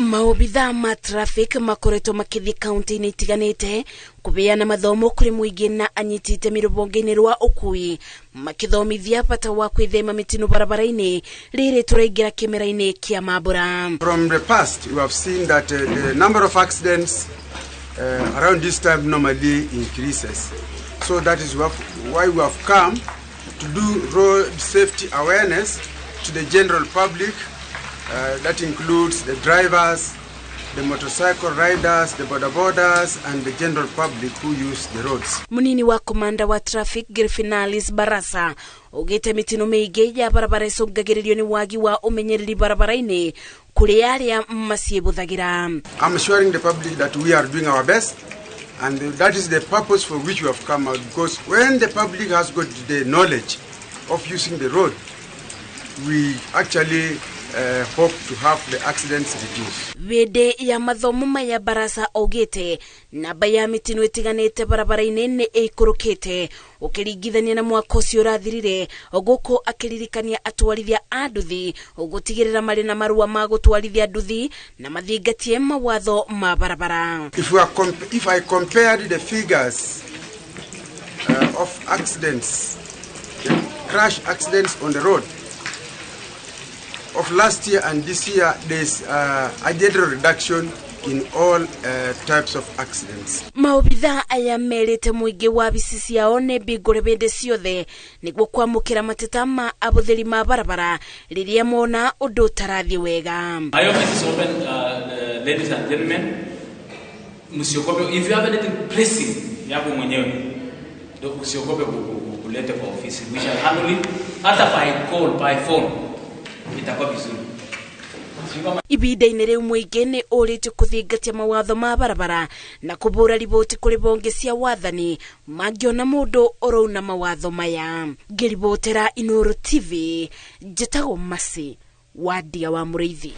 Maabithaa ma traffic makoretwo makithi kaunti-inĩ itiganĩte kũheana mathomo kũrĩ mũingĩ na anyiti itemi rũhonge-inĩ rwa ũkui makithomithia bata wa kwĩthema mĩtino barabara-inĩ rĩrĩ tũraingĩra kĩmera-inĩ kĩa mambura. From the past we have seen that the number of accidents around this time normally increases. So that is why we have come to do road safety awareness to the general public. That includes the drivers, the motorcycle riders, the bodabodas, and the general public who use the roads. Munini wa komanda wa traffic Girfinalis Barasa ugite mitino mĩingĩ ya barabara icũngagĩrĩrio nĩ wagi wa ũmenyereri barabara-inĩ kũrĩ arĩa maciĩbũthagĩra. I'm assuring the public that we are doing our best, and that is the purpose for which we have come out, because when the public has got the knowledge of using the road, we actually hope to have the accidents reduced. Vede ya mathomo maya Barasa augite namba ya mitino itiganĩte barabara-inĩ nĩ ĩikũrũkĩte ũkĩringithania na mwaka ũcio ũrathirire, gũkũ akĩririkania atwarithia a nduthi gũtigĩrĩra marĩ na marũa ma gũtwarithia nduthi na mathingatie mawatho ma barabara. If I compared the figures of accidents, the crash accidents on the road of last year and this year, there's a general reduction in all types of accidents. Maabithaa aya merĩte mũingĩ wa bici ciao nĩ mbingũre hĩndĩ ciothe nĩguo kwamũkĩra mateta ma abũthĩri ma barabara rĩrĩa mona ũndũ ũtarathiĩ wega. My office is open, ladies and gentlemen. Msiogope, if you have anything pressing yako mwenyewe, msiogope kulete kwa ofisi. We shall handle it hata by call, by phone. Ibida-inĩ rĩu mũingĩ nĩ ũrĩtio kũthingatia mawatho ma barabara na kũbũra riboti kũrĩ honge cia wathani mangĩona mũndũ ũrauna mawatho maya. Ngĩribotera Inooro TV, njĩtagwo Masi wa Ndia wa Mũrĩithi.